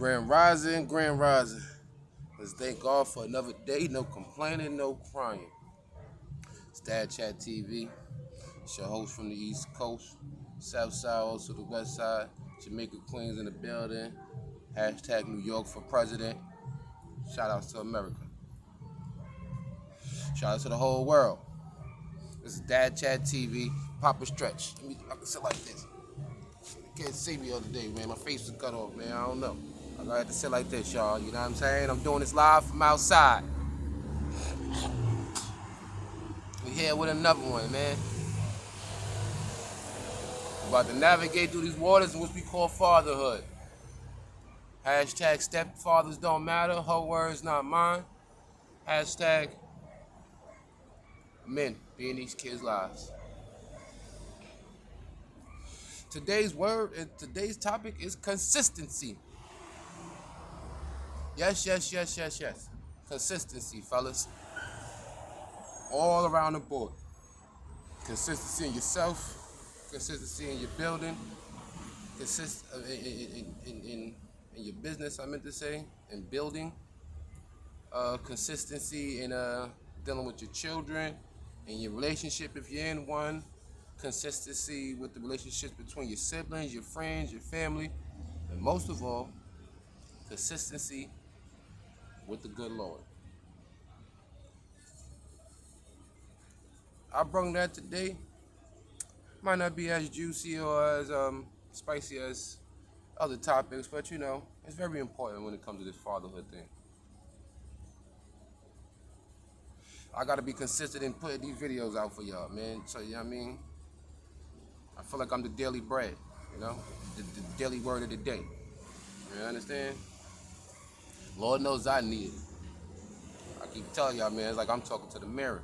Grand Rising, Grand Rising. Let's thank God for another day. No complaining, no crying. It's Dad Chat TV. It's your host from the East Coast, South Side, also the West Side. Jamaica Queens in the building. Hashtag New York for president. Shout outs to America. Shout out to the whole world. This is Dad Chat TV. Papa Stretch. I can sit like this. You can't see me the other day, man. My face was cut off, man. I don't know. I gotta have to sit like this, y'all. You know what I'm saying? I'm doing this live from outside. We here with another one, man. About to navigate through these waters in which we call fatherhood. Hashtag stepfathers don't matter. Her words, not mine. Hashtag men be in these kids' lives. Today's topic is consistency. Yes. Consistency, fellas. All around the board. Consistency in yourself, consistency in your building, in your business, I meant to say, in building, consistency in dealing with your children, in your relationship if you're in one, consistency with the relationships between your siblings, your friends, your family, and most of all, consistency with the good Lord. I brought that today. Might not be as juicy or as spicy as other topics, but you know, it's very important when it comes to this fatherhood thing. I gotta be consistent in putting these videos out for y'all, man. So, you know what I mean? I feel like I'm the daily bread, you know? The daily word of the day. You understand? Lord knows I need it. I keep telling y'all, man, it's like I'm talking to the mirror.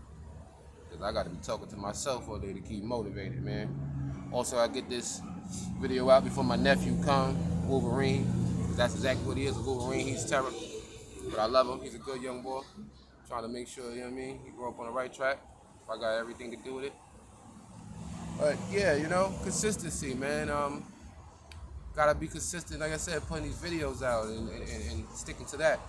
Because I gotta be talking to myself all day to keep motivated, man. Also, I get this video out before my nephew comes, Wolverine. That's exactly what he is, a Wolverine. He's terror. But I love him. He's a good young boy. Trying to make sure, you know what I mean, he grew up on the right track. I got everything to do with it. But yeah, you know, consistency, man. Gotta be consistent, like I said, putting these videos out and sticking to that.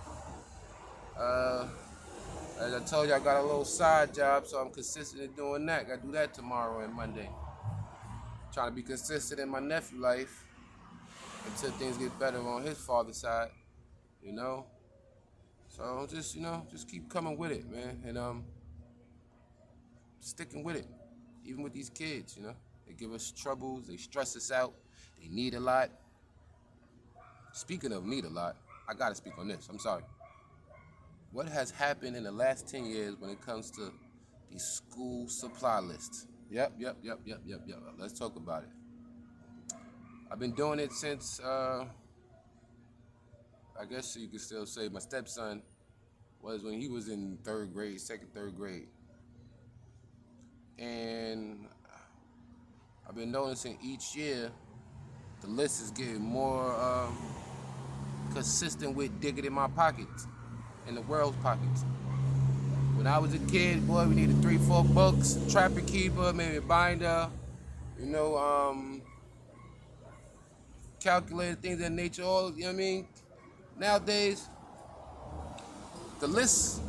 As I told you, I got a little side job, so I'm consistent in doing that. Gotta do that tomorrow and Monday. Trying to be consistent in my nephew life until things get better on his father's side, you know. So just, you know, just keep coming with it, man, and sticking with it, even with these kids, you know. They give us troubles, they stress us out, they need a lot. Speaking of need a lot, I gotta speak on this. I'm sorry. What has happened in the last 10 years when it comes to the school supply list? Yep. Let's talk about it. I've been doing it since, I guess you could still say my stepson was when he was in third grade, third grade. And I've been noticing each year the list is getting more consistent with digging in my pockets, in the world's pockets. When I was a kid, boy, we needed 3-4 books, Trapper Keeper, maybe a binder, you know, calculator, things of that nature, all, you know what I mean? Nowadays, the list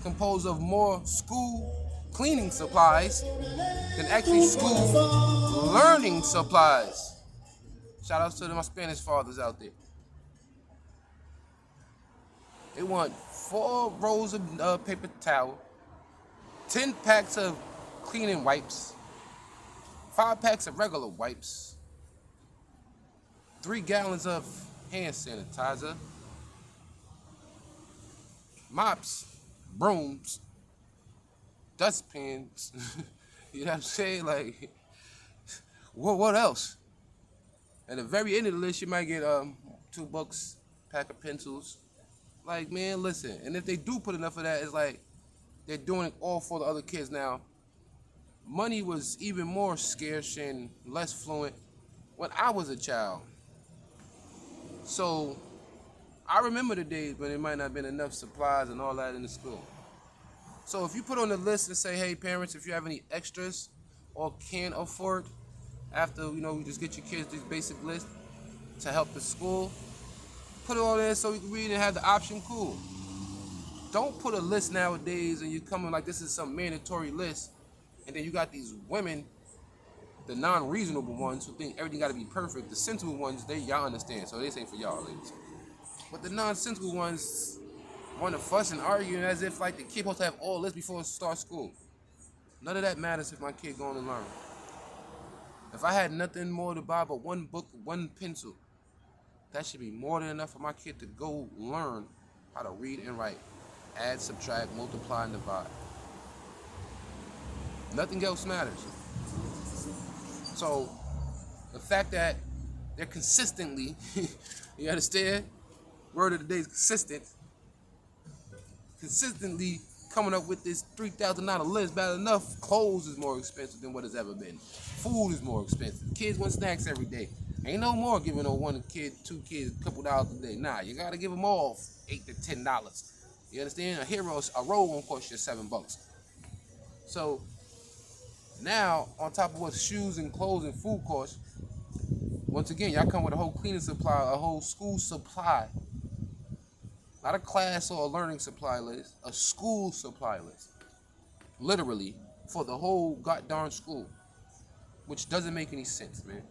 composed of more school cleaning supplies than actually school learning supplies. Shout outs to my Spanish fathers out there. They want 4 rolls of paper towel, 10 packs of cleaning wipes, 5 packs of regular wipes, 3 gallons of hand sanitizer, mops, brooms, dustpans. You know what I'm saying? Like, what else? At the very end of the list, you might get 2 books, pack of pencils. Like, man, listen. And if they do put enough of that, it's like they're doing it all for the other kids. Now, money was even more scarce and less fluent when I was a child. So I remember the days when there might not have been enough supplies and all that in the school. So if you put on the list and say, hey, parents, if you have any extras or can afford, after, you know, you just get your kids this basic list to help the school, Put it all there so we can read and have the option, cool. Don't put a list nowadays and you come in like this is some mandatory list, and then you got these women, the non-reasonable ones who think everything got to be perfect. The sensible ones, y'all understand, so this ain't for y'all, ladies. But the nonsensical ones want to fuss and argue as if like the kid supposed to have all this before it starts school. None of that matters if my kid going to learn. If I had nothing more to buy but one book, one pencil, that should be more than enough for my kid to go learn how to read and write, add, subtract, multiply, and divide. Nothing else matters. So the fact that they're consistently, you understand? Word of the day is consistently coming up with this $3,000 list. Bad enough, clothes is more expensive than what it's ever been. Food is more expensive. Kids want snacks every day. Ain't no more giving no one kid, two kids, a couple dollars a day. Nah, you gotta give them all $8 to $10. You understand? A roll won't cost you $7. So now, on top of what shoes and clothes and food cost, once again, y'all come with a whole cleaning supply, a whole school supply. Not a class or a learning supply list, a school supply list. Literally, for the whole goddamn school. Which doesn't make any sense, man.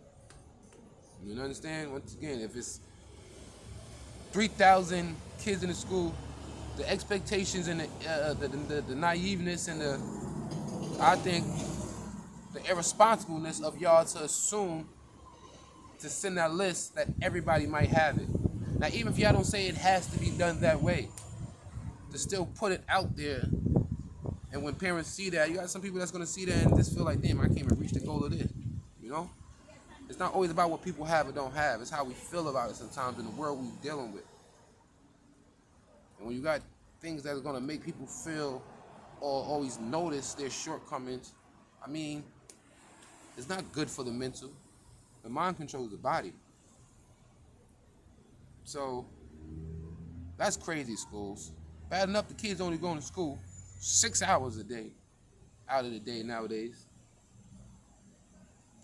You understand? Once again, if it's 3,000 kids in the school, the expectations and the naiveness and I think, the irresponsibleness of y'all to assume to send that list that everybody might have it. Now, even if y'all don't say it has to be done that way, to still put it out there, and when parents see that, you got some people that's gonna see that and just feel like, damn, I can't even reach the goal of this. You know? It's not always about what people have or don't have. It's how we feel about it sometimes in the world we're dealing with. And when you got things that are gonna make people feel or always notice their shortcomings, I mean, it's not good for the mental. The mind controls the body. So, that's crazy, schools. Bad enough the kids only going to school 6 hours a day, out of the day nowadays.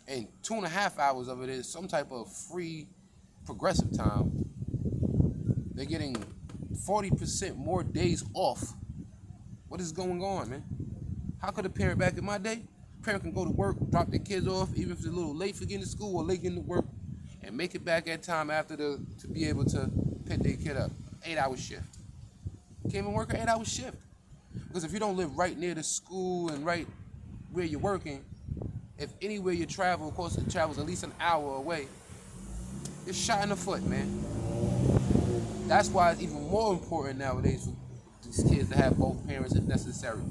And 2.5 hours of it is some type of free progressive time. They're getting 40% more days off. What is going on, man? How could a parent back in my day? Parent can go to work, drop their kids off, even if they're a little late for getting to school or late getting to work, and make it back at time after to be able to pick their kid up. 8-hour shift. Can't even work an 8-hour shift. Because if you don't live right near the school and right where you're working, if anywhere you travel, of course it travels at least an hour away, you're shot in the foot, man. That's why it's even more important nowadays for these kids to have both parents if necessary.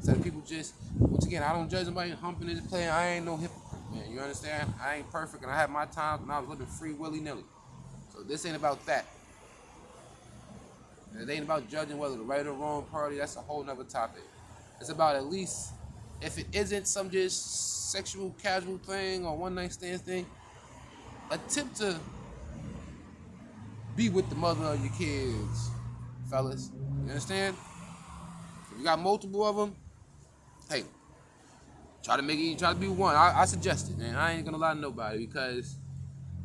So people just, once again, I don't judge somebody humping and playing. I ain't no hypocrite, man. You understand? I ain't perfect, and I had my times when I was living free willy-nilly. So this ain't about that. And it ain't about judging whether the right or wrong party. That's a whole nother topic. It's about at least, if it isn't some just sexual casual thing or one-night stand thing, attempt to be with the mother of your kids, fellas. You understand? If you got multiple of them, hey, try to be one. I suggest it, man. I ain't gonna lie to nobody because,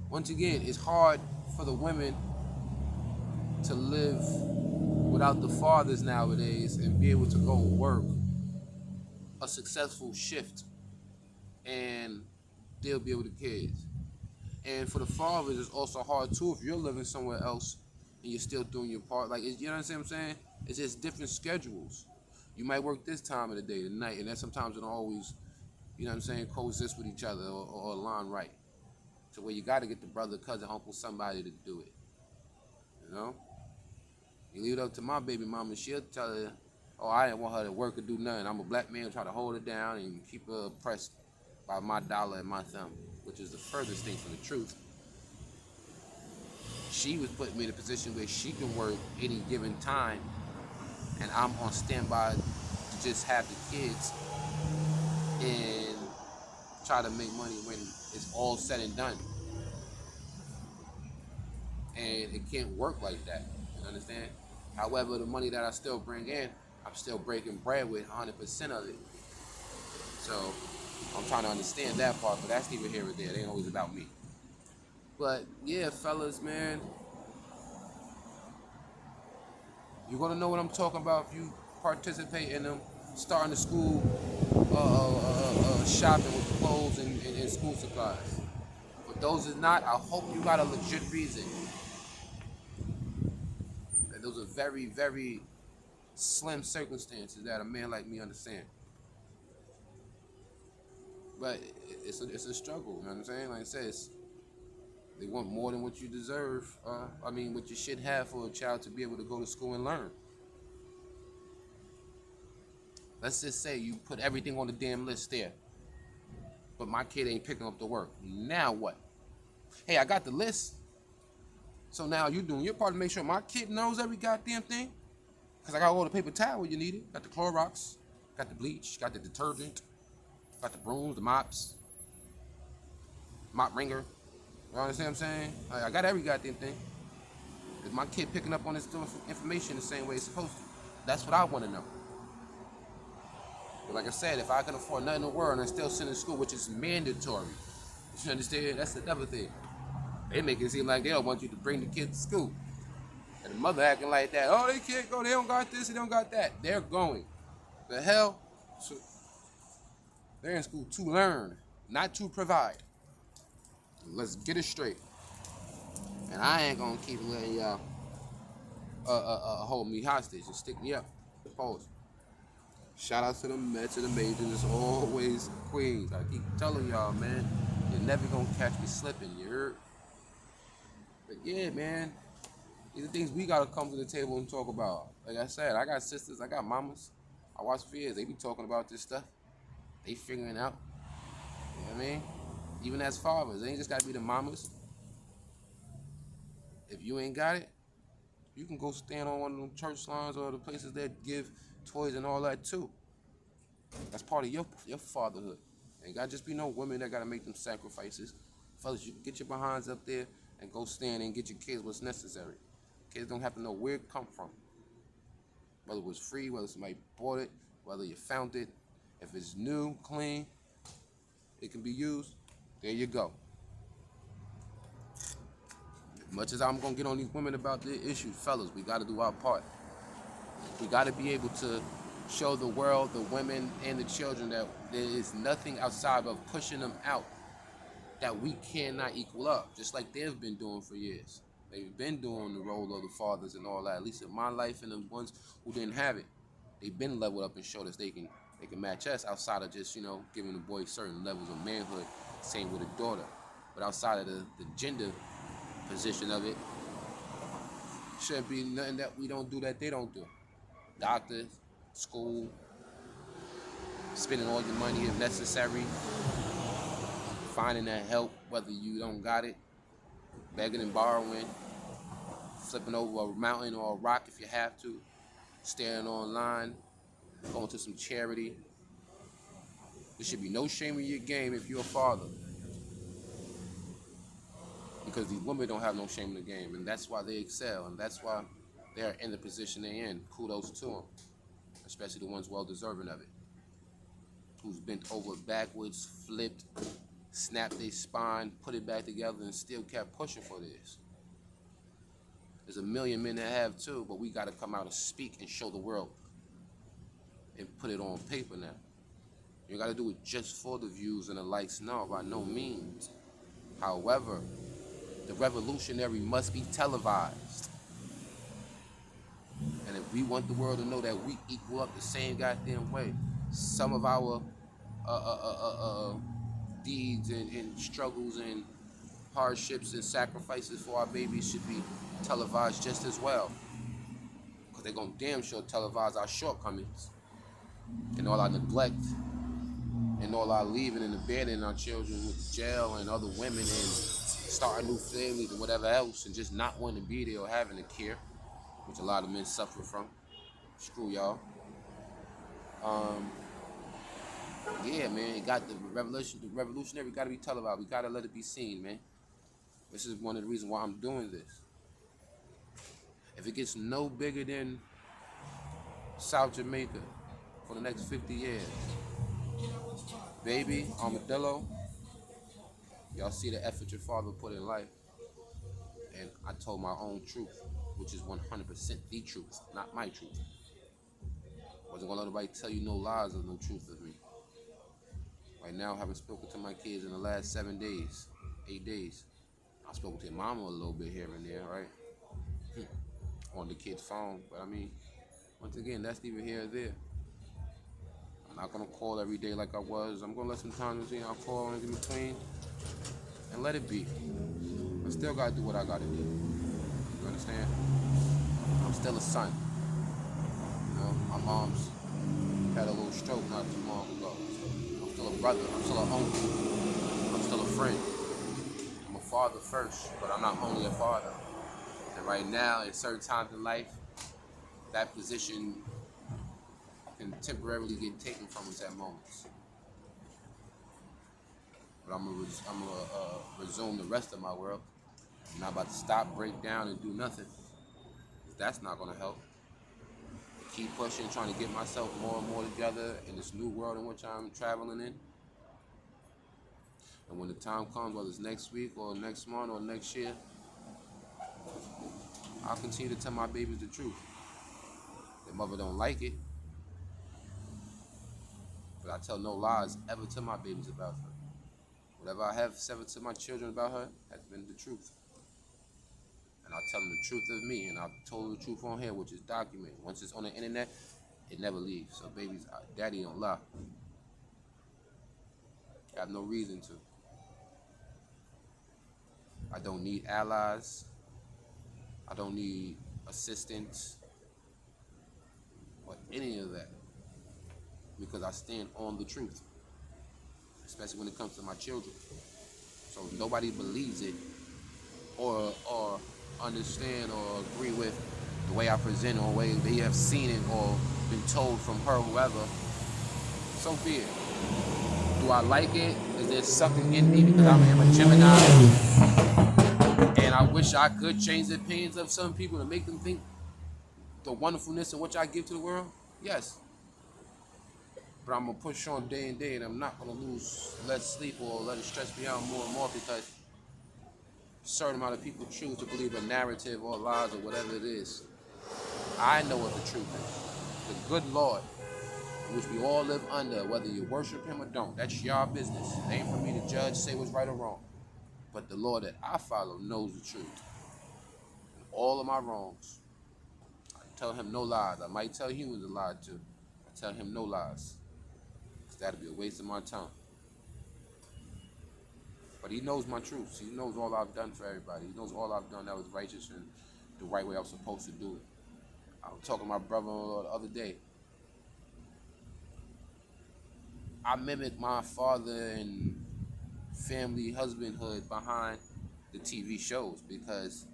once again, it's hard for the women to live without the fathers nowadays and be able to go work a successful shift and they'll be with the kids. And for the fathers, it's also hard too if you're living somewhere else and you're still doing your part. Like, you know what I'm saying? It's just different schedules. You might work this time of the day, the night, and then sometimes it don't always, you know what I'm saying, coexist with each other or align right. So where you got to get the brother, cousin, uncle, somebody to do it. You know? You leave it up to my baby mama, she'll tell her, oh, I didn't want her to work or do nothing. I'm a black man, try to hold her down and keep her oppressed by my dollar and my thumb, which is the furthest thing from the truth. She was putting me in a position where she can work any given time, and I'm on standby to just have the kids and try to make money when it's all said and done. And it can't work like that, you understand? However, the money that I still bring in, I'm still breaking bread with 100% of it. So I'm trying to understand that part, but that's neither here or there. It ain't always about me. But yeah, fellas, man, You're gonna know what I'm talking about if you participate in them, starting the school shopping with clothes and school supplies. For those that not, I hope you got a legit reason. And those are very, very slim circumstances that a man like me understand. But it's a struggle, you know what I'm saying? Like I said, they want more than what you deserve. What you should have for a child to be able to go to school and learn. Let's just say you put everything on the damn list there, but my kid ain't picking up the work. Now what? Hey, I got the list. So now you doing your part to make sure my kid knows every goddamn thing. Because I got all the paper towel you needed. Got the Clorox, got the bleach, got the detergent, got the brooms, the mops, mop ringer. You understand what I'm saying? I got every goddamn thing. Is my kid picking up on this information the same way it's supposed to? That's what I want to know. But like I said, if I can afford nothing in the world and I still send to school, which is mandatory, you understand? That's another thing. They make it seem like they don't want you to bring the kid to school. And the mother acting like that. Oh, they can't go. They don't got this. They don't got that. They're going. The hell? So they're in school to learn, not to provide. Let's get it straight. And I ain't gonna keep letting y'all hold me hostage and stick me up. Pause. Shout out to the Mets and the Majors. It's always Queens. I keep telling y'all, man, you're never gonna catch me slipping. You heard? But yeah, man, these are things we gotta come to the table and talk about. Like I said, I got sisters, I got mamas. I watch vids. They be talking about this stuff. They figuring out. You know what I mean? Even as fathers, it ain't just gotta be the mamas. If you ain't got it, you can go stand on one of them church lawns or the places that give toys and all that too. That's part of your fatherhood. Ain't gotta just be no women that gotta make them sacrifices. Fellas, you can get your behinds up there and go stand and get your kids what's necessary. Kids don't have to know where it come from. Whether it was free, whether somebody bought it, whether you found it. If it's new, clean, it can be used. There you go. As much as I'm gonna get on these women about the issue, fellas, we gotta do our part. We gotta be able to show the world, the women, and the children that there is nothing outside of pushing them out that we cannot equal up, just like they've been doing for years. They've been doing the role of the fathers and all that, at least in my life and the ones who didn't have it. They've been leveled up and showed us they can match us outside of just, giving the boy certain levels of manhood, same with a daughter. But outside of the gender position of it, shouldn't be nothing that we don't do that they don't do. Doctors, school, spending all your money if necessary, finding that help whether you don't got it, begging and borrowing, flipping over a mountain or a rock if you have to, staring online, going to some charity. There should be no shame in your game if you're a father. Because these women don't have no shame in the game, and that's why they excel, and that's why they're in the position they're in. Kudos to them, especially the ones well deserving of it. Who's bent over backwards, flipped, snapped their spine, put it back together, and still kept pushing for this. There's a million men that have too, but we got to come out and speak and show the world and put it on paper now. You got to do it just for the views and the likes, no, by no means. However, the revolutionary must be televised. And if we want the world to know that we equal up the same goddamn way, some of our deeds and struggles and hardships and sacrifices for our babies should be televised just as well. Because they're going to damn sure televise our shortcomings and all our neglect and all our leaving and abandoning our children with jail and other women and starting new families and whatever else and just not wanting to be there or having to care, which a lot of men suffer from. Screw y'all. Yeah, man, it got the revolutionary got to be televised. We got to let it be seen, man. This is one of the reasons why I'm doing this. If it gets no bigger than South Jamaica for the next 50 years, baby, Armadillo, y'all see the effort your father put in life. and I told my own truth, which is 100% the truth, not my truth. Wasn't gonna let nobody tell you no lies or no truth of me. Right now, I haven't spoken to my kids in the last 7 days, 8 days. I spoke to your mama a little bit here and there, right? On the kid's phone, but I mean, once again, that's neither here or there. I'm not gonna call every day like I was. I'm gonna let some time, I'll call in between and let it be. I still gotta do what I gotta do. You understand? I'm still a son. You know, my mom's had a little stroke not too long ago. I'm still a brother. I'm still an uncle. I'm still a friend. I'm a father first, but I'm not only a father. And right now, at certain times in life, that position can temporarily get taken from us at moments. But I'm gonna resume the rest of my world. I'm not about to stop, break down, and do nothing. That's not gonna help. Keep pushing, trying to get myself more and more together in this new world in which I'm traveling in. And when the time comes, whether it's next week or next month or next year, I'll continue to tell my babies the truth. Their mother don't like it, but I tell no lies ever to my babies about her. Whatever I have said to my children about her has been the truth. And I'll tell them the truth of me, and I've told the truth on here, which is documented. Once it's on the internet, it never leaves. So babies, daddy don't lie. I have no reason to. I don't need allies. I don't need assistance or any of that, because I stand on the truth, especially when it comes to my children. So if nobody believes it or understand or agree with the way I present or the way they have seen it or been told from her, whoever, so be it. Do I like it? Is there something in me because I'm a Gemini? And I wish I could change the opinions of some people to make them think the wonderfulness of what I give to the world? Yes. But I'm going to push on day and day, and I'm not going to lose less sleep or let it stress me out more and more because a certain amount of people choose to believe a narrative or lies or whatever it is. I know what the truth is. The good Lord, which we all live under, whether you worship him or don't, that's your business. It ain't for me to judge, say what's right or wrong. But the Lord that I follow knows the truth. And all of my wrongs, I tell him no lies. I might tell humans a lie too. I tell him no lies. Because that'd be a waste of my time. But he knows my truths. He knows all I've done for everybody. He knows all I've done that was righteous and the right way I was supposed to do it. I was talking to my brother-in-law the other day. I mimicked my father and family husbandhood behind the TV shows because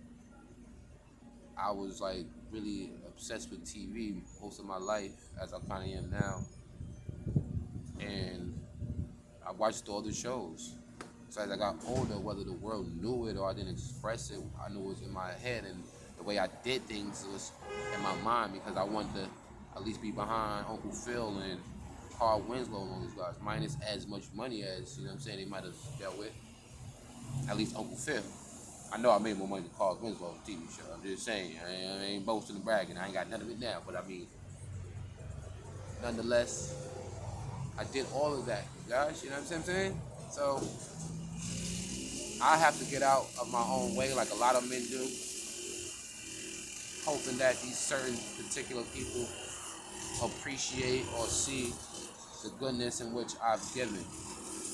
I was like really obsessed with TV most of my life, as I kind of am now. And I watched all the shows. So as I got older, whether the world knew it or I didn't express it, I knew it was in my head, and the way I did things was in my mind because I wanted to at least be behind Uncle Phil and Carl Winslow and all these guys, minus as much money as, you know what I'm saying, they might have dealt with. At least Uncle Phil. I know I made more money than Carl Winslow on the TV show. I'm just saying, I ain't boasting and bragging. I ain't got none of it now, but I mean, nonetheless, I did all of that, guys, you know what I'm saying? So, I have to get out of my own way like a lot of men do, hoping that these certain particular people appreciate or see the goodness in which I've given,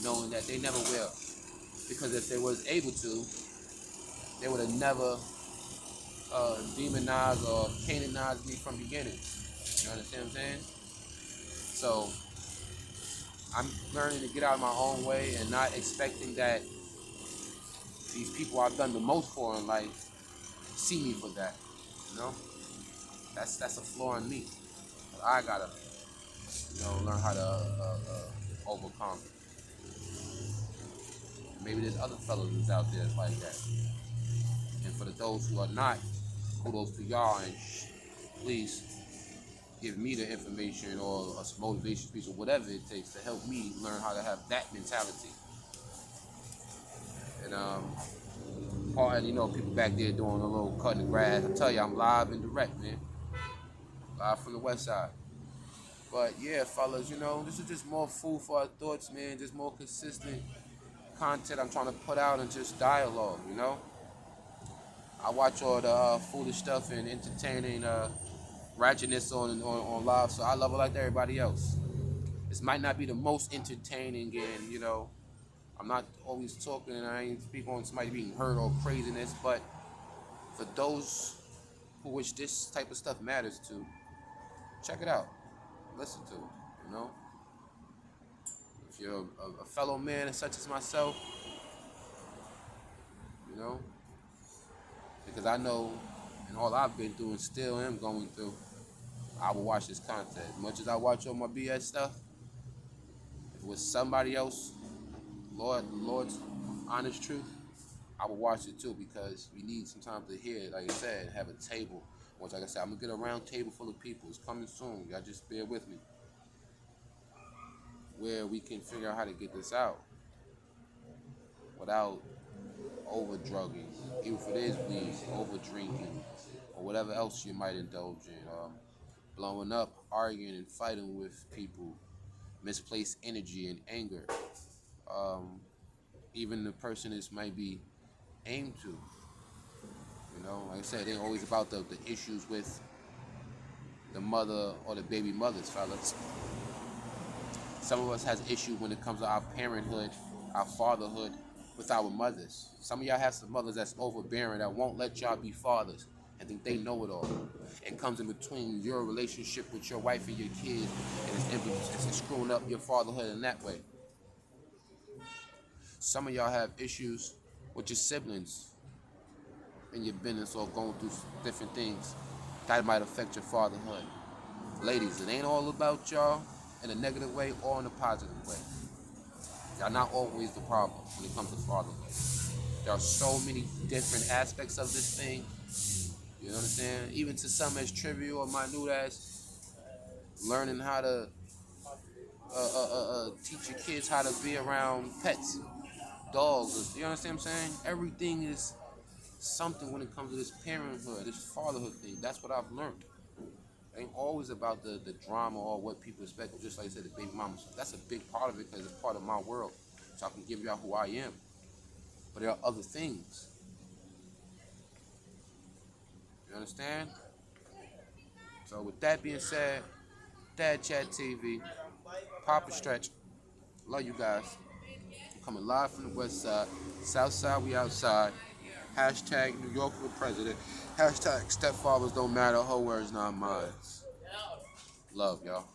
knowing that they never will. Because if they was able to, they would have never demonized or Canaanized me from beginning. You understand what I'm saying? So, I'm learning to get out of my own way and not expecting that these people I've done the most for in life see me for that. You know? That's a flaw in me. But I gotta, learn how to overcome. Maybe there's other fellows that's out there that's like that. And for those who are not, kudos to y'all, and please give me the information or a motivation speech or whatever it takes to help me learn how to have that mentality. And parting, you know, people back there doing a little cutting the grass. I tell you, I'm live and direct, man. Live from the west side. But yeah, fellas, you know, this is just more food for our thoughts, man. Just more consistent content I'm trying to put out and just dialogue, you know. I watch all the foolish stuff and entertaining ratchetness on live, so I love it like everybody else. This might not be the most entertaining, and you know, I'm not always talking and I ain't speaking on somebody being hurt or craziness, but for those who which this type of stuff matters to, check it out, listen to it, you know. If you're a fellow man such as myself, you know, because I know, and all I've been through and still am going through, I will watch this content. As much as I watch all my BS stuff, if it was somebody else, Lord's honest truth, I will watch it too, because we need some time to hear it. Like I said, have a table. Once, like I said, I'm gonna get a round table full of people. It's coming soon. Y'all just bear with me. Where we can figure out how to get this out without over drugging, even if it is weed, over drinking, or whatever else you might indulge in. Blowing up, arguing and fighting with people, misplaced energy and anger. Even the person this might be aimed to. You know, like I said, it ain't always about the issues with the mother or the baby mothers, fellas. Some of us has issues when it comes to our parenthood, our fatherhood with our mothers. Some of y'all have some mothers that's overbearing that won't let y'all be fathers and think they know it all. It comes in between your relationship with your wife and your kids, and it's screwing up your fatherhood in that way. Some of y'all have issues with your siblings in your business or going through different things that might affect your fatherhood. Ladies, it ain't all about y'all in a negative way or in a positive way. Y'all not always the problem when it comes to fatherhood. There are so many different aspects of this thing. You understand? Even to some as trivial or minute as learning how to teach your kids how to be around pets, dogs. You understand what I'm saying? Everything is something when it comes to this parenthood, this fatherhood thing. That's what I've learned. It ain't always about the drama or what people expect. Just like I said, the baby mama. That's a big part of it because it's part of my world. So I can give y'all who I am. But there are other things. You understand? So with that being said, Dad Chat TV, Papa Stretch, love you guys. I'm coming live from the west side. South side, we outside. Hashtag New York for president. Hashtag stepfathers don't matter. Her words, not mine. Love, y'all.